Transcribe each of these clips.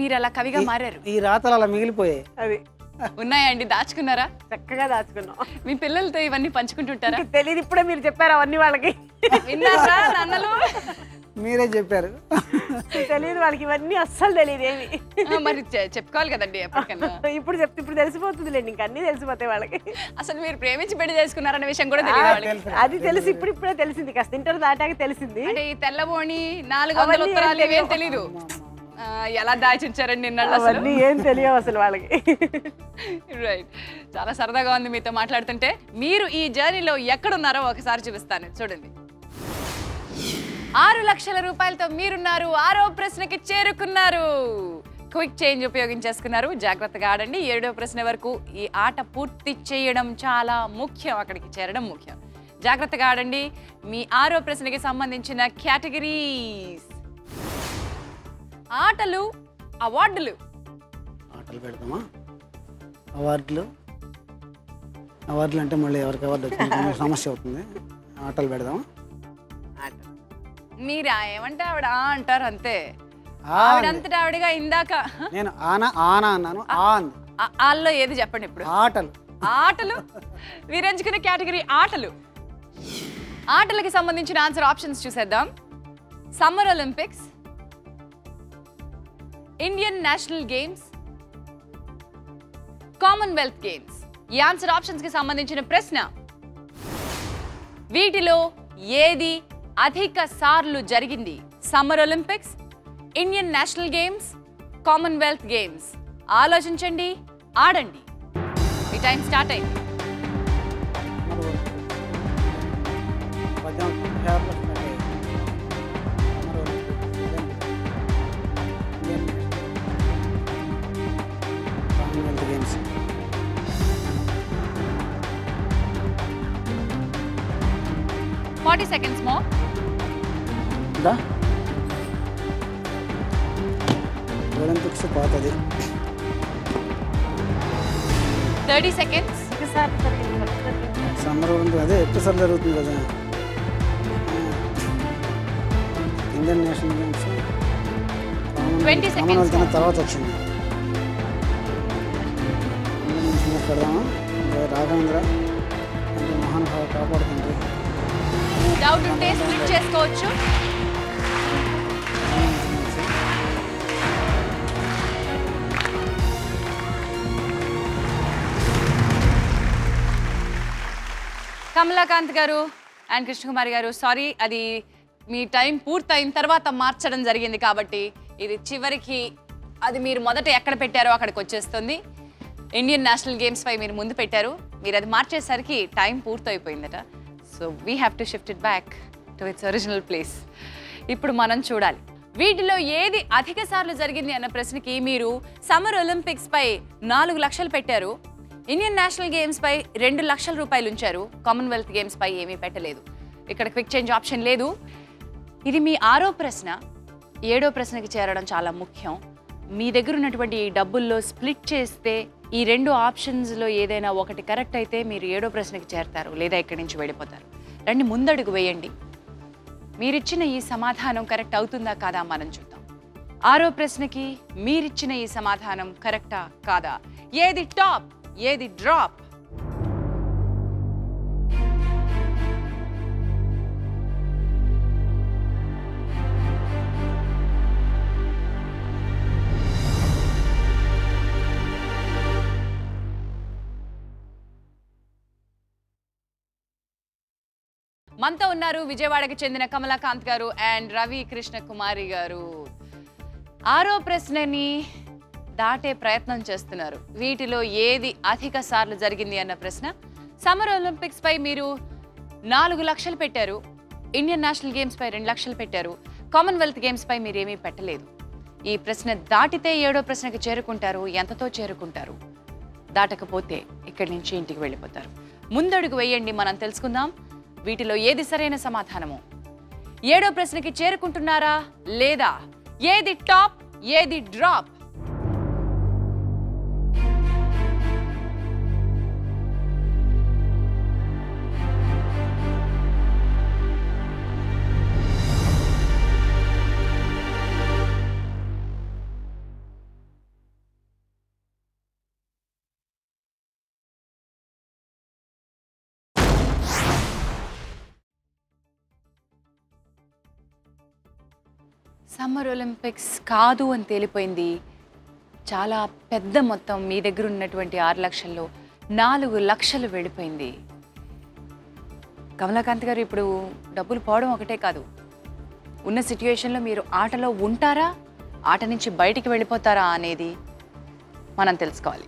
మీరు అలా కవిగా మారారు. ఈ రాతలు అలా మిగిలిపోయాయి. అది ఉన్నాయండి, దాచుకున్నారా? చక్కగా దాచుకున్నాం. మీ పిల్లలతో ఇవన్నీ పంచుకుంటుంటారా? తెలియదు, ఇప్పుడే మీరు చెప్పారు అవన్నీ వాళ్ళకి. విన్నారా నాన్నలు? మీరే చెప్పారు. తెలియదు వాళ్ళకి, ఇవన్నీ అస్సలు తెలియదు ఏమి. మరి చెప్పుకోవాలి కదండి ఎప్పటికన్నా. ఇప్పుడు చెప్తే ఇప్పుడు తెలిసిపోతుందిలేండి, ఇంక అన్ని తెలిసిపోతాయి వాళ్ళకి. అసలు మీరు ప్రేమించి పెళ్లి చేసుకున్నారన్న విషయం కూడా తెలియదు వాళ్ళకి. అది తెలిసి ఇప్పుడే తెలిసింది, కాస్త ఇంటర్ దాటాక తెలిసింది. అంటే ఈ తెల్లబోని 400 ఉత్తరాలు ఇవేం తెలీదు. ఎలా దాచించారండి నిన్నళ్ళు అసలు? అవన్నీ ఏం తెలియవు అసలు వాళ్ళకి. రైట్, చాలా సరదాగా ఉంది మీతో మాట్లాడుతుంటే. మీరు ఈ జర్నీలో ఎక్కడున్నారో ఒకసారి చూపిస్తాను, చూడండి. 6 లక్షల రూపాయలతో మీరున్నారు, 6వ ప్రశ్నకి చేరుకున్నారు. క్విక్ చేంజ్ ఉపయోగించేసుకున్నారు, జాగ్రత్తగా ఆడండి. 7వ ప్రశ్న వరకు ఈ ఆట పూర్తి చేయడం చాలా ముఖ్యం, అక్కడికి చేరడం ముఖ్యం. జాగ్రత్తగా ఆడండి. మీ 6వ ప్రశ్నకి సంబంధించిన కేటగిరీస్: ఆటలు, అవార్డులు. ఆటలు పెడతామా? అవార్డులు అంటే మళ్ళీ ఎవరికి అవార్డు వచ్చింది సమస్య అవుతుంది. ఆటలు పెడదామా? మీరా ఏమంటే ఆవిడ అంటారు అంతే. ఆవిడంతటా ఆవిడగా ఇందాక నేను ఆనా అన్నాను. ఆల్లో ఏది చెప్పండి ఇప్పుడు? ఆటలు. ఆటలు. మీరు ఎంచుకునే కేటగిరీ ఆటలు. ఆటలకి సంబంధించిన ఆన్సర్ ఆప్షన్స్ చూసేద్దాం. Summer Olympics, Indian national games, Commonwealth games. ఈ ఆన్సర్ ఆప్షన్స్ కి సంబంధించిన ప్రశ్న: వీటిలో ఏది అధిక సార్లు జరిగింది? Summer Olympics, Indian national games, Commonwealth games. ఆలోచించండి, ఆడండి. మీ టైం స్టార్ట్ అయింది. Games 40 seconds more. ఒలింపిక్స్ పోతుంది. 30 seconds. సమ్మర్ ఒలింపిక్స్ అదే ఎక్కువసార్లు జరుగుతుంది కదా. ఇండియన్ నేషనల్ గేమ్స్ 20 seconds తర్వాత వచ్చింది. ఇండియన్ నేషనల్ గేమ్స్ పెడదామా? రాఘవేంద్ర అంటే మహానుభావ కాపాడుతుంది. డౌట్ ఉంటే స్ప్లిట్ చేసుకోవచ్చు. కమలాకాంత్ గారు అండ్ కృష్ణకుమారి గారు, సారీ, అది మీ టైం పూర్తయిన తర్వాత మార్చడం జరిగింది కాబట్టి ఇది చివరికి అది మీరు మొదట ఎక్కడ పెట్టారో అక్కడికి వచ్చేస్తుంది. ఇండియన్ నేషనల్ గేమ్స్ పై మీరు ముందు పెట్టారు, మీరు అది మార్చేసరికి టైం పూర్తయిపోయిందట. So we have to shift it back to its original place. ఇప్పుడు మనం చూడాలి వీటిలో ఏది అధిక సార్లు జరిగింది అన్న ప్రశ్నకి మీరు సమ్మర్ ఒలింపిక్స్ పై 4 లక్షలు పెట్టారు, ఇండియన్ నేషనల్ గేమ్స్ పై 2 లక్షల రూపాయలు ఉంచారు, కామన్వెల్త్ గేమ్స్ పై ఏమీ పెట్టలేదు. ఇక్కడ క్విక్ చేంజ్ ఆప్షన్ లేదు. ఇది మీ 6వ ప్రశ్న. 7వ ప్రశ్నకి చేరడం చాలా ముఖ్యం. మీ దగ్గర ఉన్నటువంటి ఈ డబ్బుల్లో స్ప్లిట్ చేస్తే ఈ 2 ఆప్షన్స్లో ఏదైనా ఒకటి కరెక్ట్ అయితే మీరు 7వ ప్రశ్నకి చేరతారు, లేదా ఇక్కడి నుంచి వెళ్ళిపోతారు. రండి, ముందడుగు వేయండి. మీరిచ్చిన ఈ సమాధానం కరెక్ట్ అవుతుందా కాదా మనం చూద్దాం. 6వ ప్రశ్నకి మీరిచ్చిన ఈ సమాధానం కరెక్టా కాదా? ఏది టాప్, ఏది డ్రాప్? మనతో ఉన్నారు విజయవాడకి చెందిన కమలాకాంత్ గారు అండ్ రవి కృష్ణ కుమారి గారు. 6వ ప్రశ్నని దాటే ప్రయత్నం చేస్తున్నారు. వీటిలో ఏది అధిక సార్లు జరిగింది అన్న ప్రశ్న. సమ్మర్ ఒలింపిక్స్ పై మీరు 4 లక్షలు పెట్టారు, ఇండియన్ నేషనల్ గేమ్స్ పై 2 లక్షలు పెట్టారు, కామన్వెల్త్ గేమ్స్ పై మీరేమీ పెట్టలేదు. ఈ ప్రశ్న దాటితే 7వ ప్రశ్నకి చేరుకుంటారు. ఎంతతో చేరుకుంటారు? దాటకపోతే ఇక్కడి నుంచి ఇంటికి వెళ్ళిపోతారు. ముందడుగు వేయండి, మనం తెలుసుకుందాం వీటిలో ఏది సరైన సమాధానము. 7వ ప్రశ్నకి చేరుకుంటున్నారా లేదా? ఏది టాప్, ఏది డ్రాప్? సమ్మర్ ఒలింపిక్స్ కాదు అని తేలిపోయింది. చాలా పెద్ద మొత్తం మీ దగ్గర ఉన్నటువంటి 6 లక్షల్లో 4 లక్షలు వెళ్ళిపోయింది. కమలాకాంత్ గారు, ఇప్పుడు డబ్బులు పోవడం ఒకటే కాదు, ఉన్న సిట్యుయేషన్లో మీరు ఆటలో ఉంటారా, ఆట నుంచి బయటికి వెళ్ళిపోతారా అనేది మనం తెలుసుకోవాలి.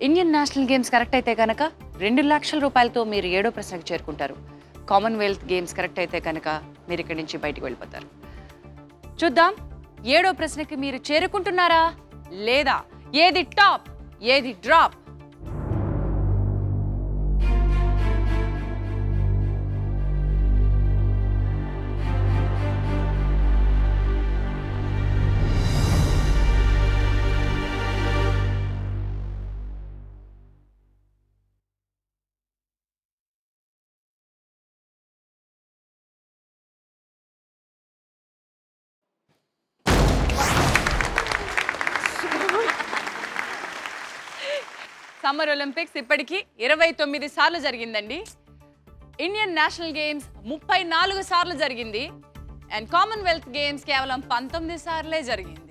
ఇండియన్ నేషనల్ గేమ్స్ కరెక్ట్ అయితే కనుక 2 లక్షల రూపాయలతో మీరు 7వ ప్రశ్నకు చేరుకుంటారు. కామన్వెల్త్ గేమ్స్ కరెక్ట్ అయితే కనుక మీరు ఇక్కడి నుంచి బయటికి వెళ్ళిపోతారు. చూద్దాం 7వ ప్రశ్నకి మీరు చేరుకుంటున్నారా లేదా? ఏది టాప్, ఏది డ్రాప్? సమ్మర్ ఒలింపిక్స్ ఇప్పటికీ 29 సార్లు జరిగిందండి. ఇండియన్ నేషనల్ గేమ్స్ 34 సార్లు జరిగింది. అండ్ కామన్వెల్త్ గేమ్స్ కేవలం 19 సార్లే జరిగింది.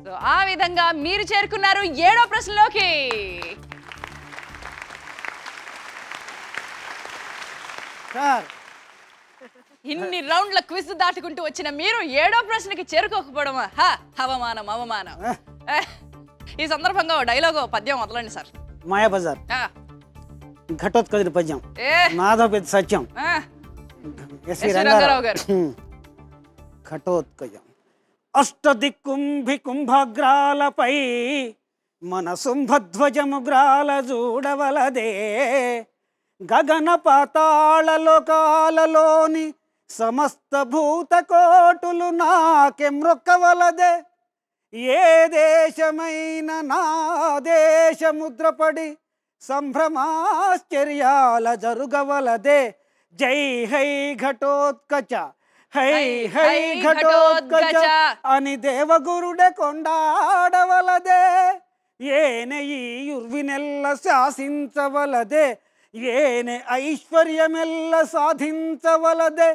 సో ఆ విధంగా మీరు చేరుకున్నారు 7వ ప్రశ్నలోకి. సార్ ఇన్ని రౌండ్ల క్విజ్ దాటుకుంటూ వచ్చిన మీరు 7వ ప్రశ్నకి చేరుకోకపోవడం అవమానం, అవమానం. ఈ సందర్భంగా డైలాగ్ పద్యం వదలండి సార్. మాయాబజార్ ఘటోత్కచుడి పద్యం, నాదోపేత సత్యం. ఎస్వి రంగారావు గారు. ఘటోత్కజం. అష్టదిక్కుంభి కుంభగ్రాలపై మన శుంభధ్వజముగ్రాల చూడవలదే, గగన పాతాళ లోకాలలోని సమస్త భూతకోటులు నాకెమ్రొక్కవలదే, ఏ దేశమైన నా దేశముద్రపడి సంభ్రమాశ్చర్యాల జరుగవలదే, జై high Ghatotkacha, high high Ghatotkacha అని దేవగురుడే కొండాడవలదే, ఏనే ఈ యుర్వినెల్ల శాసించవలదే, ఏనే ఐశ్వర్యమెల్ల సాధించవలదే,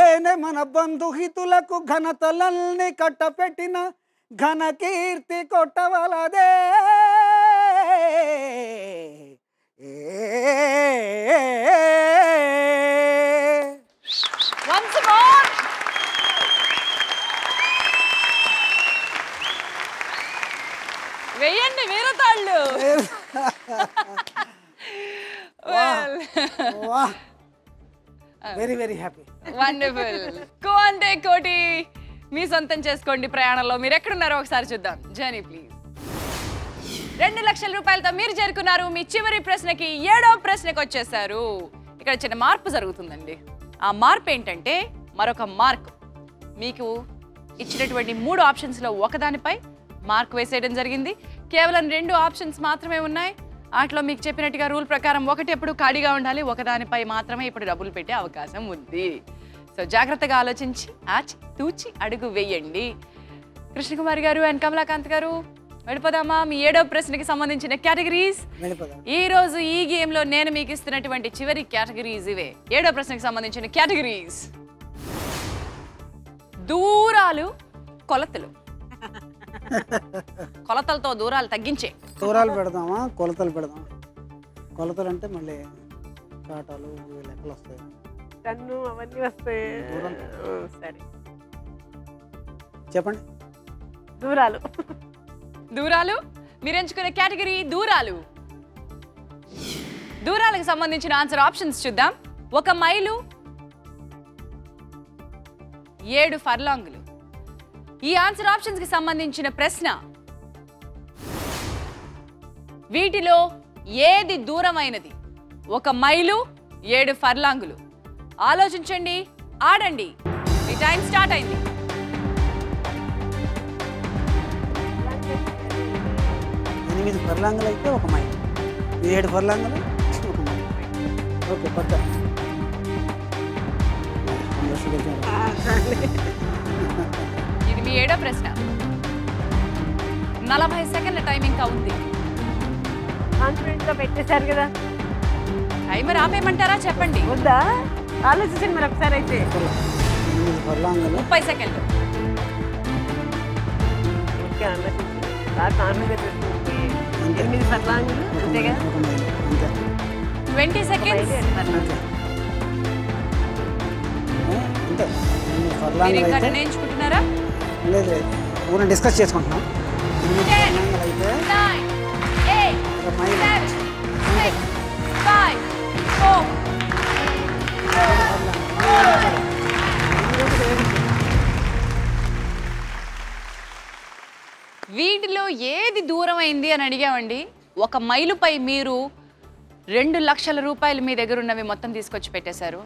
ఏనే మన బంధుహితులకు ఘనతలల్ని కట్టపెట్టిన ఘన కీర్తి కొట్టవలదే. Once more. వేయండి వీరతాళ్ళు. Very very happy. వండర్ఫుల్. కో అంటే కోటి మీ సొంతం చేసుకోండి ప్రయాణంలో. మీరు ఎక్కడున్నారో ఒకసారి చూద్దాం. Journey please. 2 లక్షల రూపాయలతో మీరు చేరుకున్నారు మీ చివరి ప్రశ్నకి. 7వ ప్రశ్నకి వచ్చేసారు. ఇక్కడ చిన్న మార్పు జరుగుతుందండి. ఆ మార్పు ఏంటంటే మరొక మార్క్. మీకు ఇచ్చినటువంటి 3 ఆప్షన్స్లో ఒకదానిపై మార్క్ వేసేయడం జరిగింది. కేవలం 2 ఆప్షన్స్ మాత్రమే ఉన్నాయి. వాటిలో మీకు చెప్పినట్టుగా రూల్ ప్రకారం ఒకటి ఎప్పుడు ఖాళీగా ఉండాలి, ఒకదానిపై మాత్రమే ఇప్పుడు డబ్బులు పెట్టే అవకాశం ఉంది. సో జాగ్రత్తగా ఆలోచించి ఆచి తూచి అడుగు వేయండి. కృష్ణకుమారి గారు అండ్ కమలాకాంత్ గారు, వెళ్ళిపోదామా మీ 7వ ప్రశ్నకి సంబంధించిన కేటగిరీస్? ఈ రోజు ఈ గేమ్ లో నేను మీకు ఇస్తున్నటువంటి చివరి కేటగిరీస్ ఇవే. 7వ ప్రశ్నకి సంబంధించిన కేటగిరీస్: దూరాలు, కొలతలు. కొలతలతో దూరాలు తగ్గించే. దూరాలు పెడదామా, కొలతలు పెడదామా? కొలతలు అంటే మళ్ళీ కాటాలు లెక్కలు వస్తాయి, కన్ను అవన్నీ వస్తాయి. సరే చెప్పండి. దూరాలు. దూరాలు మీరు ఎంచుకునే కేటగిరీ దూరాలు. దూరాలకు సంబంధించిన ఆన్సర్ ఆప్షన్స్ చూద్దాం. 1 మైలు, 7 ఫర్లాంగులు. ఈ ఆన్సర్ ఆప్షన్స్ కి సంబంధించిన ప్రశ్న: వీటిలో ఏది దూరమైనది? 1 మైలు, 7 ఫర్లాంగులు. ఆలోచించండి, ఆడండి. మీ టైం స్టార్ట్ అయింది. ఎనిమిది ఫర్లాంగులు అయితే 1 మైలు, 7 ఫర్లాంగులు 1 మైలు. ఓకే, పక్క. ఇది మీ 7వ ప్రశ్న. 40 సెకండ్ల టైం ఇంకా ఉంది. కాన్ఫిడెంట్ గా పెట్టేశారు కదా, టైమర్ ఆపేయమంటారా? చెప్పండి. వద్దా? ఆలోచించండి మరి ఒకసారి అయితే. 8 ఫర్లాంగులు 30 సెకండ్లు. అందుకే ఆలోచించింది బాగా కాన్ఫిడెన్స్ వస్తుంది. అంతే. 8 ఫర్లాంగులు అంతే కదా, ఒక మైలు అంతే 20 seconds. 8 ఫర్లాంగులు. అంతే 8 మీరు ఫర్లాంగులు ఇంకా అయితే నిర్ణయించుకుంటున్నారా? లేదు లేదు ఊరిని డిస్కస్ చేసుకుంటున్నాం. 8 10, ఫర్లాంగులు అయితే 9, 8, ఒక మైలు 7, 6, 5, 4. వీటిలో ఏది దూరమైంది అని అడిగామండి. 1 మైలుపై మీరు 2 లక్షల రూపాయలు మీ దగ్గర ఉన్నవి మొత్తం తీసుకొచ్చి పెట్టేశారు.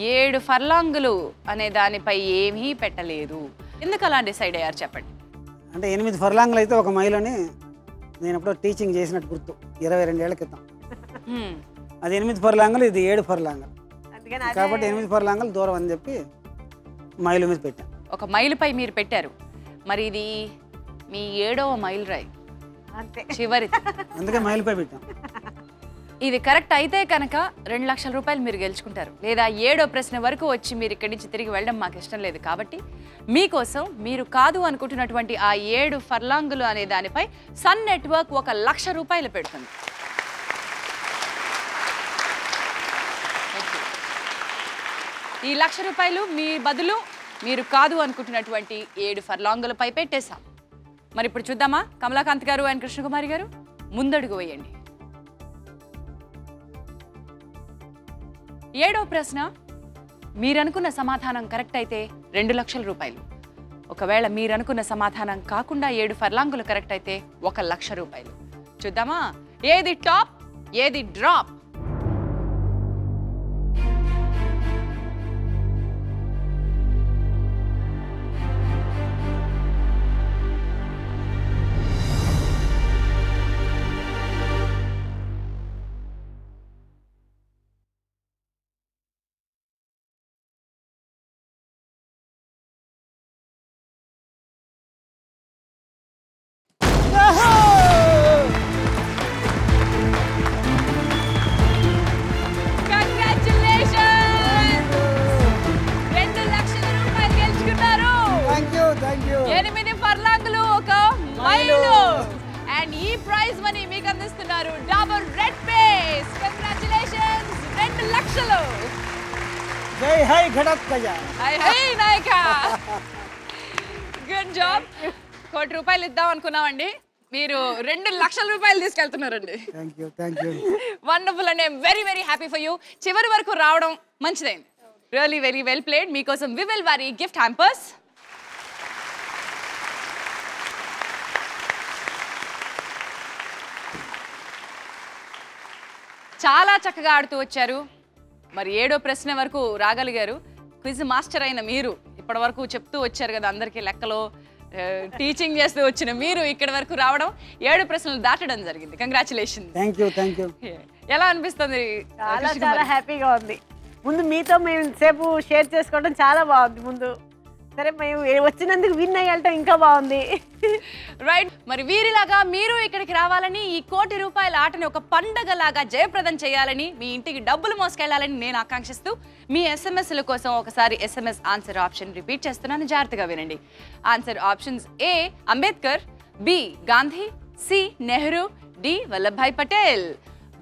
7 ఫర్లాంగులు అనే దానిపై ఏమీ పెట్టలేదు. ఎందుకు అలా డిసైడ్ అయ్యారు చెప్పండి? అంటే 8 ఫర్లాంగులు అయితే ఒక మైలు అని నేను ఎప్పుడో టీచింగ్ చేసినట్టు గుర్తు 22 ఏళ్ల క్రితం. హ్మ్. అది 8 ఫర్లాంగులు, ఇది 7 ఫర్లాంగులు అందుకని అదే కాబట్టి 8 ఫర్లాంగులు దూరం అని చెప్పి మైలు మీద పెట్టాను. 1 మైలుపై మీరు పెట్టారు. మరి ఇది మీ 7వ మైలు రాయి, అంతే. చివరిది. అందుకే మైలుపై పెట్టాం. ఇది కరెక్ట్ అయితే కనుక 2 లక్షల రూపాయలు మీరు గెలుచుకుంటారు. లేదా 7వ ప్రశ్న వరకు వచ్చి మీరు ఇక్కడి నుంచి తిరిగి వెళ్ళడం మాకు ఇష్టం లేదు. కాబట్టి మీకోసం మీరు కాదు అనుకుంటున్నటువంటి ఆ 7 ఫర్లాంగులు అనే దానిపై సన్ నెట్వర్క్ 1 లక్ష రూపాయలు పెడుతుంది. ఈ 1 లక్ష రూపాయలు మీ బదులు మీరు కాదు అనుకుంటున్నటువంటి 7 ఫర్లాంగులపై పెట్టేశాం. మరి ఇప్పుడు చూద్దామా? కమలాకాంత్ గారు అండ్ కృష్ణకుమారి గారు ముందడుగు వేయండి. 7వ ప్రశ్న, మీరనుకున్న సమాధానం కరెక్ట్ అయితే 2 లక్షల రూపాయలు. ఒకవేళ మీరనుకున్న సమాధానం కాకుండా 7 ఫర్లాంగులు కరెక్ట్ అయితే 1 లక్ష రూపాయలు. చూద్దామా ఏది టాప్ ఏది drop? Dabur red paste. Congratulations, 2 లక్షలు. జై హై ఘటత్ గజా. హై హై నాయక. Good job. 1 కోటి రూపాయలు ఇద్దాం అనుకున్నామండి, మీరు 2 లక్షల రూపాయలు తీసుకెళ్తున్నారండి. Thank you. Wonderful and very very happy for you. చివరి వరకు రావడం మంచిదైంది. Really very well played. మీకోసం వివెల్ వారి గిఫ్ట్ హ్యాంపర్స్. చాలా చక్కగా ఆడుతూ వచ్చారు. మరి 7వ ప్రశ్న వరకు రాగలిగారు. క్విజ్ మాస్టర్ అయిన మీరు ఇప్పటి వరకు చెప్తూ వచ్చారు కదా అందరికీ లెక్కలో టీచింగ్ చేస్తూ వచ్చిన మీరు ఇక్కడి వరకు రావడం, 7 ప్రశ్నలు దాటడం జరిగింది. కంగ్రాచులేషన్. Thank you. ఎలా అనిపిస్తుంది? చాలా హ్యాపీగా ఉంది. ముందు మీతో మేము సేపు షేర్ చేసుకోవడం చాలా బాగుంది. ముందు సరే మేము వచ్చినందుకు విన్ అయ్యటం ఇంకా బాగుంది. రైట్. మరి వీరిలాగా మీరు ఇక్కడికి రావాలని, ఈ 1 కోటి రూపాయల ఆటని ఒక పండగలాగా జయప్రదం చేయాలని, మీ ఇంటికి డబ్బులు మోసుకెళ్లాలని నేను ఆకాంక్షిస్తూ మీ ఎస్ఎంఎస్ల కోసం ఒకసారి ఎస్ఎంఎస్ ఆన్సర్ ఆప్షన్ రిపీట్ చేస్తున్నాను, జాగ్రత్తగా వినండి. Answer options: A Ambedkar, B Gandhi, C Nehru, D Vallabhbhai Patel.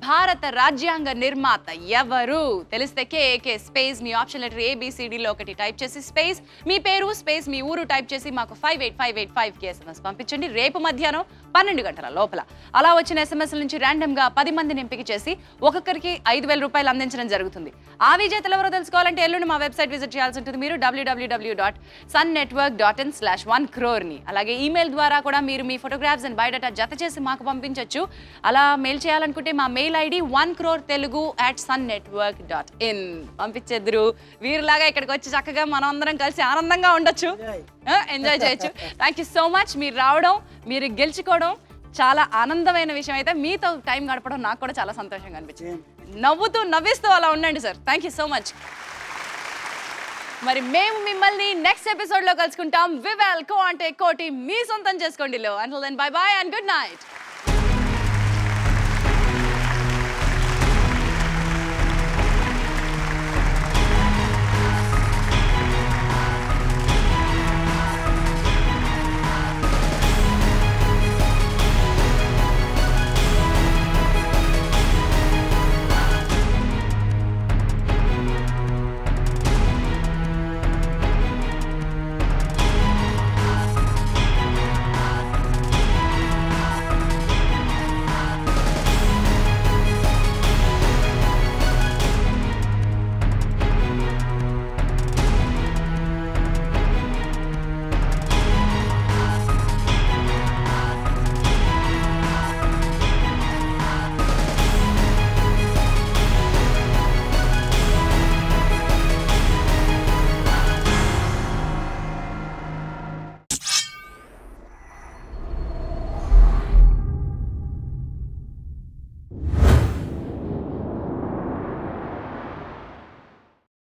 భారత రాజ్యాంగ నిర్మాత ఎవరు? తెలిస్తే కేఏకే స్పేస్ మీ ఆప్షన్ లెటర్ ABCDలో ఒకటి టైప్ చేసి స్పేస్ మీ పేరు స్పేస్ మీ ఊరు టైప్ చేసి మాకు 58585కి SMS పంపించండి. రేపు మధ్యాహ్నం 12 గంటల లోపల. అలా వచ్చిన SMS నుంచి ర్యాండమ్గా 10 మందిని ఎంపిక చేసి ఒక్కొక్కరికి 5,000 రూపాయలు అందించడం జరుగుతుంది. ఆ విజేతలు ఎవరో తెలుసుకోవాలంటే ఎల్లుండి మా వెబ్సైట్ విజిట్ చేయాల్సి ఉంటుంది. మీరు www.sunnetwork.in/1crore అలాగే ఈమెయిల్ ద్వారా కూడా మీరు మీ ఫోటోగ్రాఫ్స్ అండ్ బయోడేటా జత చేసి మాకు పంపించవచ్చు. అలా మెయిల్ చేయాలనుకుంటే మా మెయిల్ ID 1crore@sunnetwork.in పంపించేద్దరు. వీరిలాగా ఇక్కడికి వచ్చి చక్కగా మనం అందరం కలిసి ఆనందంగా ఉండొచ్చు, ఎంజాయ్ చేయొచ్చు. Thank you so much. మీరు రావడం, మీరు గెలుచుకోవడం చాలా ఆనందమైన విషయం. అయితే మీతో టైం గడపడం నాకు కూడా చాలా సంతోషంగా అనిపించింది. నవ్వుతూ నవ్విస్తూ అలా ఉండండి sir. Thank you so much. మరి మేము మిమ్మల్ని నెక్స్ట్ ఎపిసోడ్లో కలుసుకుంటాం. వివెల్ కో అంటే కోటి మీ సొంతం చేసుకోండి. Until then bye bye and good night.